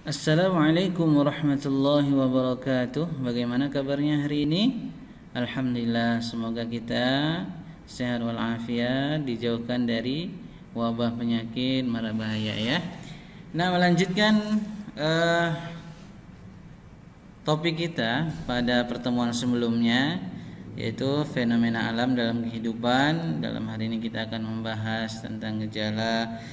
Assalamualaikum warahmatullahi wabarakatuh. Bagaimana kabarnya hari ini? Alhamdulillah, semoga kita sehat walafiat, dijauhkan dari wabah penyakit mara bahaya ya. Nah, melanjutkan topik kita pada pertemuan sebelumnya, yaitu fenomena alam dalam kehidupan. Dalam hari ini kita akan membahas tentang gejala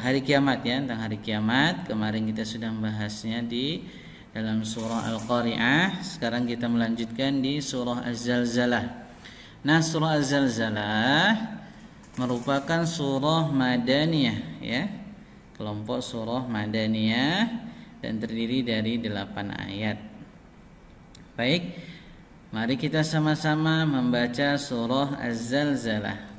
hari kiamat ya, tentang hari kiamat. Kemarin kita sudah membahasnya di dalam surah Al-Qari'ah. Sekarang kita melanjutkan di surah Az-Zalzalah. Nah, surah Az-Zalzalah merupakan surah Madaniyah ya, kelompok surah Madaniyah, dan terdiri dari 8 ayat. Baik, mari kita sama-sama membaca surah Az-Zalzalah.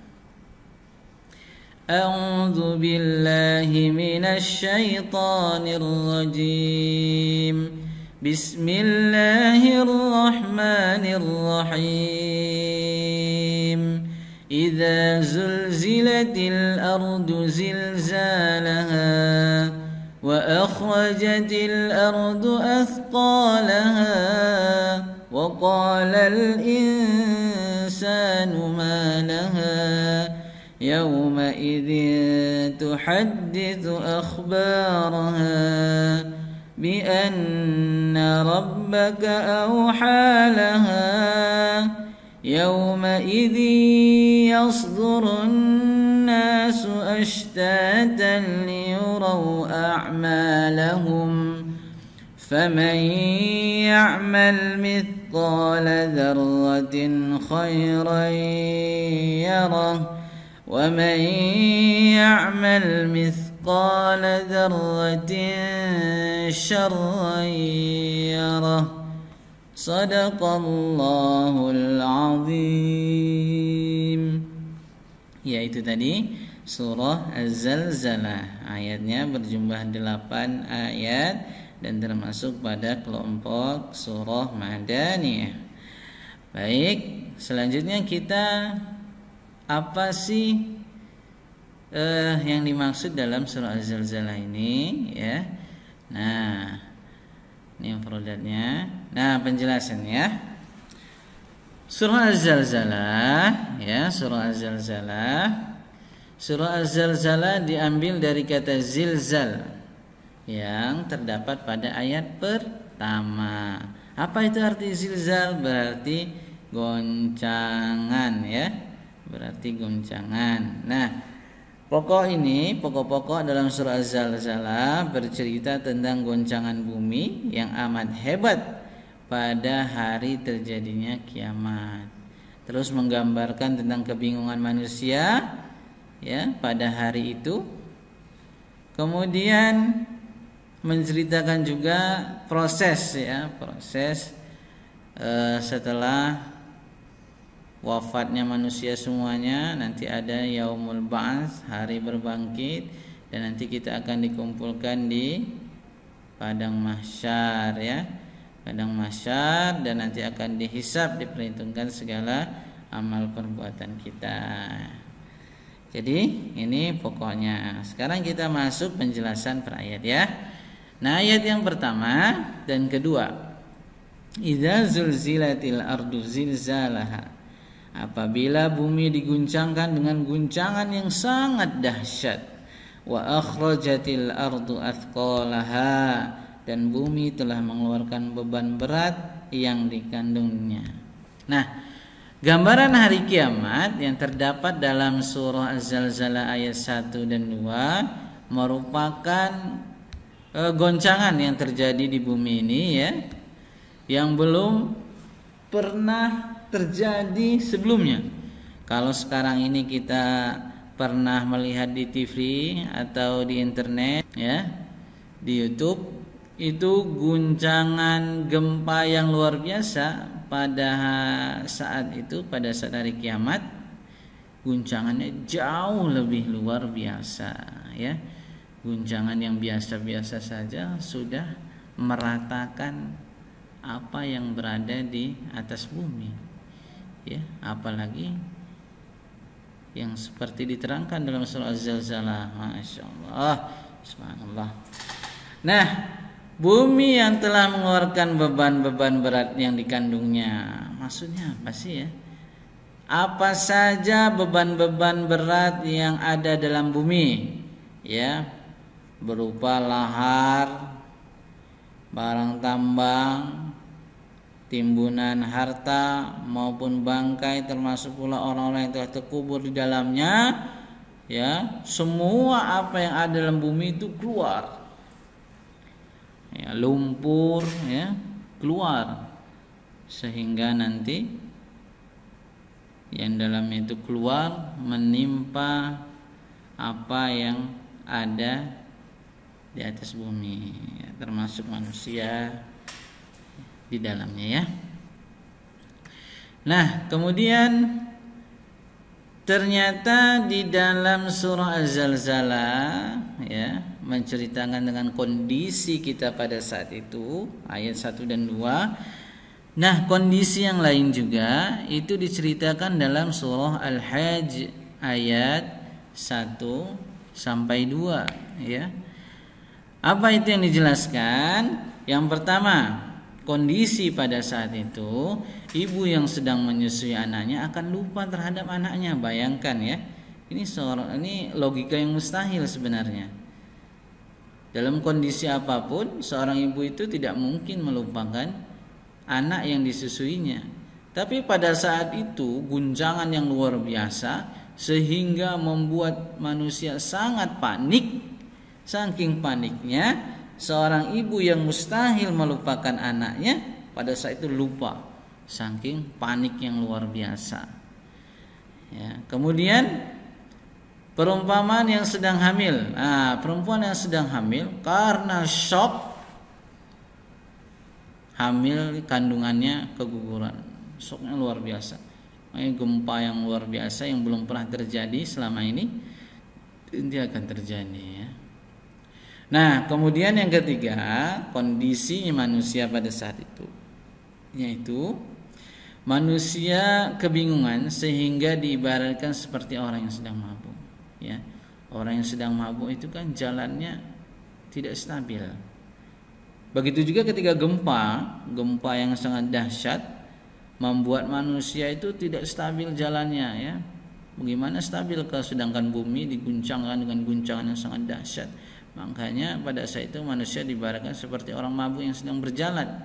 أعوذ بالله من الشيطان الرجيم بسم الله الرحمن الرحيم إذا زلزلت الأرض زلزالها وأخرجت الأرض أثقالها وقال الإنسان ما لها يومئذ تحدث أخبارها بأن ربك أوحى لها يومئذ يصدر الناس أشتاتا ليروا أعمالهم فمن يعمل مثقال ذرة خيرا يره ومن يعمل مثقال ذرة شرا يره صدق الله العظيم. Yaitu tadi surah Az-Zalzalah, ayatnya berjumlah 8 ayat dan termasuk pada kelompok surah Madaniyah. Baik, selanjutnya kita apa sih yang dimaksud dalam surah Az-Zalzalah ini ya. Nah, ini mufradatnya. Nah, penjelasannya. Surah Az-Zalzalah ya, surah Az-Zalzalah. Surah Az-Zalzalah diambil dari kata zilzal yang terdapat pada ayat pertama. Apa itu arti zilzal? Berarti goncangan ya. Berarti goncangan. Nah, pokok-pokok dalam surah Az-Zalzalah bercerita tentang goncangan bumi yang amat hebat pada hari terjadinya kiamat. Terus menggambarkan tentang kebingungan manusia ya pada hari itu. Kemudian menceritakan juga proses setelah wafatnya manusia semuanya. Nanti ada yaumul ba'ats, hari berbangkit, dan nanti kita akan dikumpulkan di padang mahsyar ya, padang mahsyar, dan nanti akan dihisab, diperhitungkan segala amal perbuatan kita. Jadi ini pokoknya. Sekarang kita masuk penjelasan per ayat ya. Nah, ayat yang pertama dan kedua, idza zulzilatil ardu zilzalaha, apabila bumi diguncangkan dengan guncangan yang sangat dahsyat, wa akhrajatil ardu athqalaha, dan bumi telah mengeluarkan beban berat yang dikandungnya. Nah, gambaran hari kiamat yang terdapat dalam surah Az-Zalzalah ayat 1 dan 2 merupakan goncangan yang terjadi di bumi ini ya, yang belum pernah terjadi sebelumnya. Kalau sekarang ini kita pernah melihat di TV atau di internet ya, di YouTube, itu guncangan gempa yang luar biasa pada saat itu, pada saat hari kiamat, guncangannya jauh lebih luar biasa ya. Guncangan yang biasa-biasa saja sudah meratakan apa yang berada di atas bumi ya, apalagi yang seperti diterangkan dalam surah Az-Zalzalah. Masya Allah, subhanallah. Nah, Bumi yang telah mengeluarkan beban-beban berat yang dikandungnya. Maksudnya apa sih ya? Apa saja beban-beban berat yang ada dalam bumi, ya, berupa lahar, barang tambang, timbunan harta maupun bangkai, termasuk pula orang-orang yang telah terkubur di dalamnya, ya, semua apa yang ada dalam bumi itu keluar. Ya, lumpur, ya, keluar, sehingga nanti yang dalamnya itu keluar menimpa apa yang ada di atas bumi, ya, termasuk manusia di dalamnya, ya. Nah, kemudian ternyata di dalam surah Az-Zalzalah, ya, menceritakan dengan kondisi kita pada saat itu, ayat 1 dan 2. Nah, kondisi yang lain juga itu diceritakan dalam surah Al-Hajj ayat 1 sampai 2, ya. Apa itu yang dijelaskan? Yang pertama, kondisi pada saat itu ibu yang sedang menyusui anaknya akan lupa terhadap anaknya. Bayangkan, ya. Ini logika yang mustahil sebenarnya. Dalam kondisi apapun, seorang ibu itu tidak mungkin melupakan anak yang disusuinya. Tapi pada saat itu guncangan yang luar biasa sehingga membuat manusia sangat panik. Saking paniknya, seorang ibu yang mustahil melupakan anaknya pada saat itu lupa, saking panik yang luar biasa, ya. Kemudian perumpamaan yang sedang hamil. Perempuan yang sedang hamil karena shock, hamil kandungannya keguguran, shocknya luar biasa. Gempa yang luar biasa yang belum pernah terjadi selama ini akan terjadi, ya. Nah, kemudian yang ketiga, kondisi manusia pada saat itu, yaitu manusia kebingungan sehingga diibaratkan seperti orang yang sedang mabuk, ya. Orang yang sedang mabuk itu kan jalannya tidak stabil. Begitu juga ketika gempa yang sangat dahsyat membuat manusia itu tidak stabil jalannya, ya. Bagaimana stabil kalau sedangkan bumi diguncangkan dengan guncangan yang sangat dahsyat. Makanya pada saat itu manusia diibaratkan seperti orang mabuk yang sedang berjalan,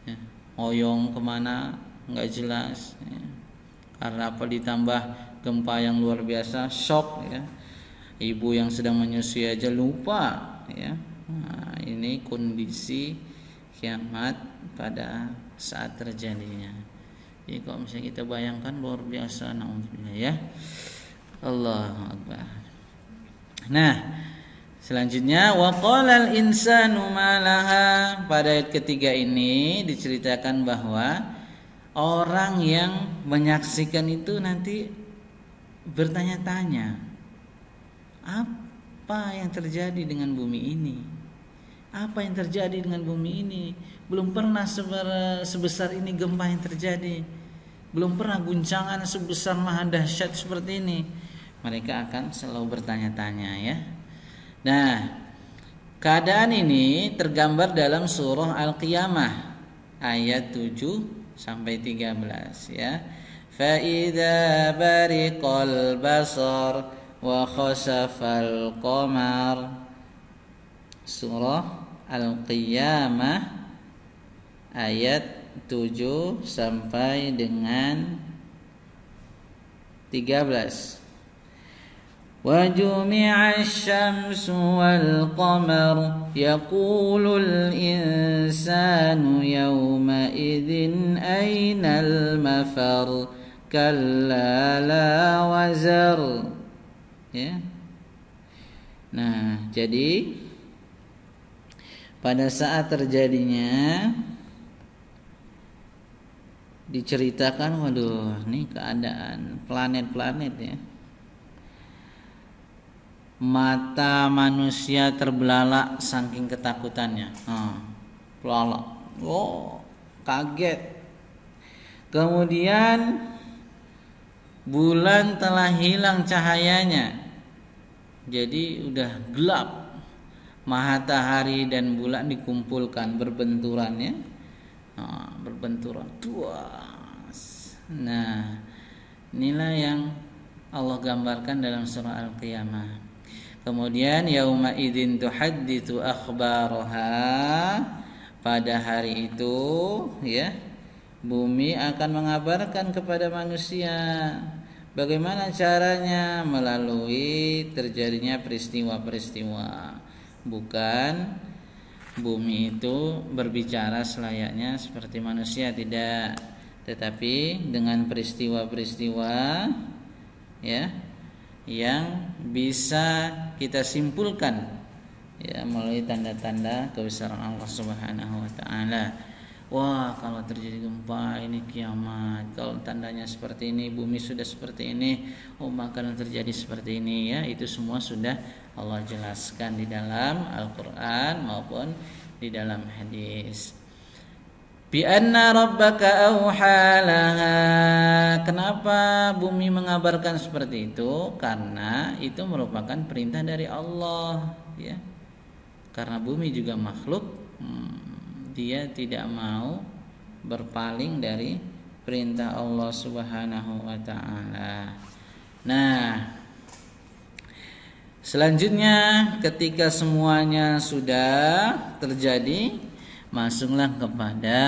ya, oyong kemana nggak jelas, ya. Karena apa? Ditambah gempa yang luar biasa, shock, ya. Ibu yang sedang menyusui aja lupa, ya. Nah, ini kondisi kiamat pada saat terjadinya. Jadi kalau misalnya kita bayangkan luar biasa, naudzubillah, ya. Allahu Akbar. Nah, selanjutnya waqalal insanu malaha. Pada ayat ketiga ini diceritakan bahwa orang yang menyaksikan itu nanti bertanya-tanya, apa yang terjadi dengan bumi ini? Apa yang terjadi dengan bumi ini? Belum pernah sebesar ini gempa yang terjadi. Belum pernah guncangan sebesar maha dahsyat seperti ini. Mereka akan selalu bertanya-tanya, ya. Nah, keadaan ini tergambar dalam surah Al-Qiyamah ayat 7 sampai 13, ya. Fa idza bariqal basar wa khasafal qamar. Surah Al-Qiyamah ayat 7 sampai dengan 13. وَجُمِعَ الشَّمْسُ وَالْقَمَرُ يَقُولُ الْإِنسَانُ يَوْمَئِذٍ أَيْنَ الْمَفَرُ كَلَّا لَا وَزَرُ, ya. Nah, jadi pada saat terjadinya diceritakan, waduh, ini keadaan planet-planet, ya. Mata manusia terbelalak saking ketakutannya. Belalak. Kaget. Kemudian bulan telah hilang cahayanya. Jadi udah gelap. matahari dan bulan dikumpulkan berbenturan ya. Berbenturan. Nah, inilah yang Allah gambarkan dalam surah Al-Qiyamah. Kemudian yauma idzin tuhadditsu akhbaraha, pada hari itu ya bumi akan mengabarkan kepada manusia bagaimana caranya melalui terjadinya peristiwa-peristiwa. Bukan bumi itu berbicara selayaknya seperti manusia, tidak, tetapi dengan peristiwa-peristiwa ya yang bisa kita simpulkan ya melalui tanda-tanda kebesaran Allah Subhanahu wa taala. Wah, kalau terjadi gempa ini kiamat. Kalau tandanya seperti ini, bumi sudah seperti ini, maka terjadi seperti ini ya. Itu semua sudah Allah jelaskan di dalam Al-Qur'an maupun di dalam hadis. Bi anna rabbaka auhalaha. Kenapa bumi mengabarkan seperti itu? Karena itu merupakan perintah dari Allah ya. Karena bumi juga makhluk, dia tidak mau berpaling dari perintah Allah Subhanahu wa taala. Nah, selanjutnya ketika semuanya sudah terjadi, masuklah kepada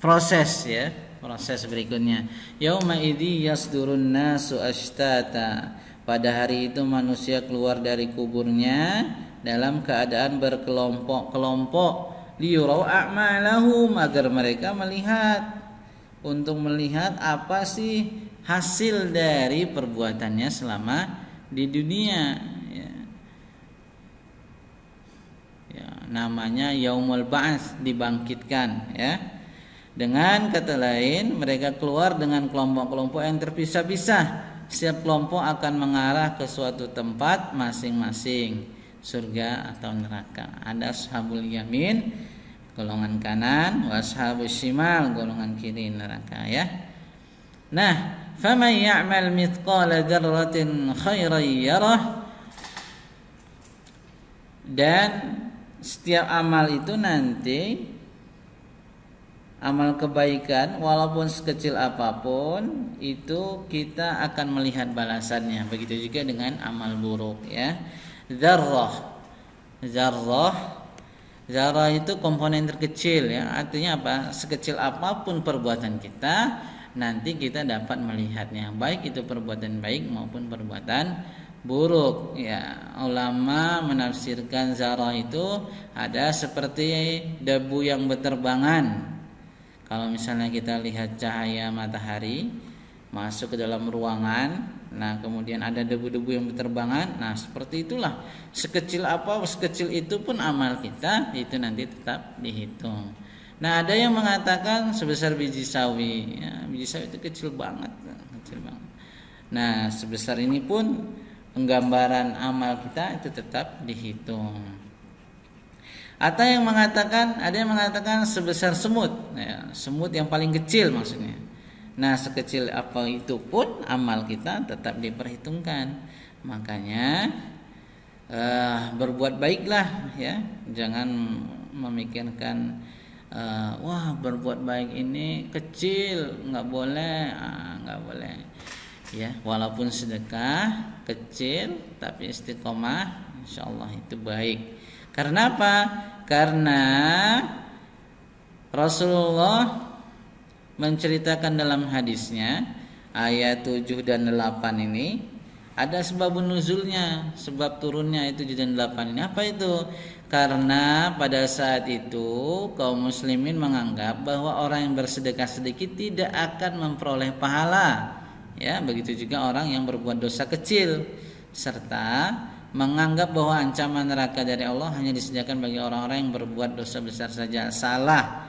proses ya, proses berikutnya. Yauma idzi yasdurun nasu ashtata. Pada hari itu manusia keluar dari kuburnya dalam keadaan berkelompok-kelompok, liyurau a'malahum, agar mereka untuk melihat apa sih hasil dari perbuatannya selama di dunia ya. Ya, namanya yaumul ba'ats, dibangkitkan ya. Dengan kata lain, mereka keluar dengan kelompok-kelompok yang terpisah-pisah. Setiap kelompok akan mengarah ke suatu tempat masing-masing, surga atau neraka. Ada ashabul yamin, golongan kanan, wa ashabus shimal, golongan kiri, neraka ya. Nah, faman ya'mal mithqala dzarratin khairan yarah. Dan setiap amal itu nanti, amal kebaikan walaupun sekecil apapun itu kita akan melihat balasannya. Begitu juga dengan amal buruk ya. Zarrah itu komponen terkecil ya. Artinya apa? Sekecil apapun perbuatan kita, nanti kita dapat melihatnya, baik itu perbuatan baik maupun perbuatan buruk ya. Ulama menafsirkan zarrah itu ada seperti debu yang berterbangan. Kalau misalnya kita lihat cahaya matahari masuk ke dalam ruangan, nah kemudian ada debu-debu yang berterbangan, nah seperti itulah. Sekecil apa, sekecil itu pun amal kita itu nanti tetap dihitung. Nah, ada yang mengatakan sebesar biji sawi ya, biji sawi itu kecil banget. Nah, sebesar ini pun penggambaran amal kita itu tetap dihitung. Atau ada yang mengatakan sebesar semut ya, semut yang paling kecil maksudnya. Nah, sekecil apa itu pun amal kita tetap diperhitungkan. Makanya berbuat baiklah ya, jangan memikirkan wah berbuat baik ini kecil, nggak boleh ya. Walaupun sedekah kecil tapi istiqomah, insyaallah itu baik. Karena apa? Karena Rasulullah menceritakan dalam hadisnya ayat 7 dan 8 ini ada sebab nuzulnya, sebab turunnya itu 7 dan 8 ini. Apa itu? Karena pada saat itu kaum muslimin menganggap bahwa orang yang bersedekah sedikit tidak akan memperoleh pahala. Ya, begitu juga orang yang berbuat dosa kecil, serta menganggap bahwa ancaman neraka dari Allah hanya disediakan bagi orang-orang yang berbuat dosa besar saja. Salah.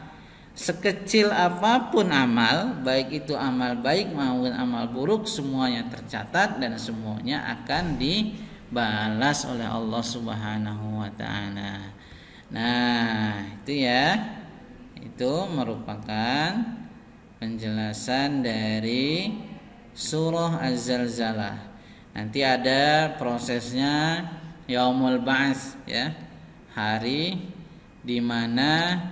Sekecil apapun amal, baik itu amal baik maupun amal buruk, semuanya tercatat dan semuanya akan dibalas oleh Allah Subhanahu wa taala. Nah, itu ya. Itu merupakan penjelasan dari surah Az-Zalzalah. Nanti ada prosesnya yaumul ba'ats ya. Hari di mana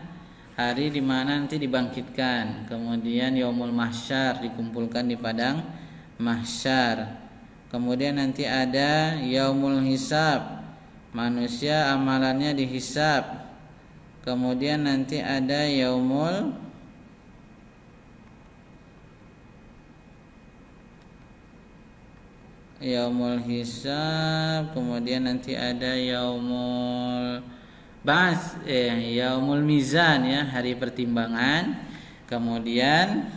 nanti dibangkitkan. Kemudian yaumul mahsyar, dikumpulkan di padang mahsyar. Kemudian nanti ada yaumul hisab, manusia amalannya dihisab. Kemudian nanti ada yaumul hisab, kemudian nanti ada yaumul ba'ats, yaumul mizan ya, hari pertimbangan. Kemudian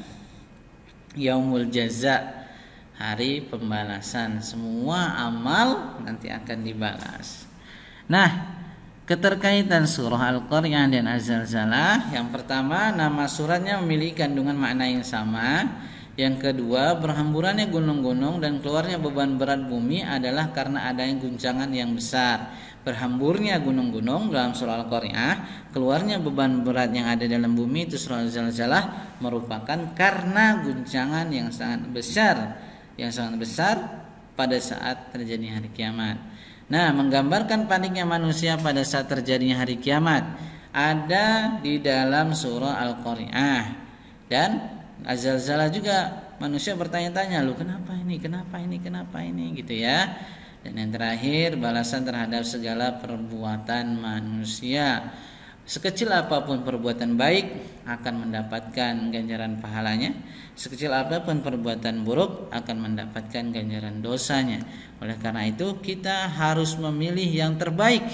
yaumul jaza, hari pembalasan. Semua amal nanti akan dibalas. Nah, keterkaitan surah Al-Qari'ah dan Az-Zalzalah, yang pertama nama suratnya memiliki kandungan makna yang sama. Yang kedua, berhamburannya gunung-gunung dan keluarnya beban berat bumi adalah karena adanya guncangan yang besar. Berhamburnya gunung-gunung dalam surah Al-Qari'ah, keluarnya beban berat yang ada dalam bumi itu surah Al-Zalzalah, merupakan karena guncangan yang sangat besar pada saat terjadi hari kiamat. Nah, menggambarkan paniknya manusia pada saat terjadinya hari kiamat ada di dalam surah Al-Qari'ah. Dan Az-Zalzalah juga manusia bertanya-tanya, lu kenapa ini gitu ya. Dan yang terakhir, balasan terhadap segala perbuatan manusia. Sekecil apapun perbuatan baik akan mendapatkan ganjaran pahalanya. Sekecil apapun perbuatan buruk akan mendapatkan ganjaran dosanya. Oleh karena itu kita harus memilih yang terbaik,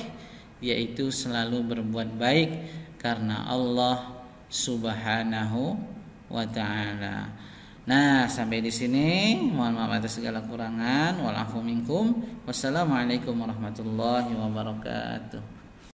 yaitu selalu berbuat baik karena Allah Subhanahu wa ta'ala. Nah, sampai di sini. Mohon maaf atas segala kurangan. Wal afu minkum. Wassalamualaikum warahmatullahi wabarakatuh.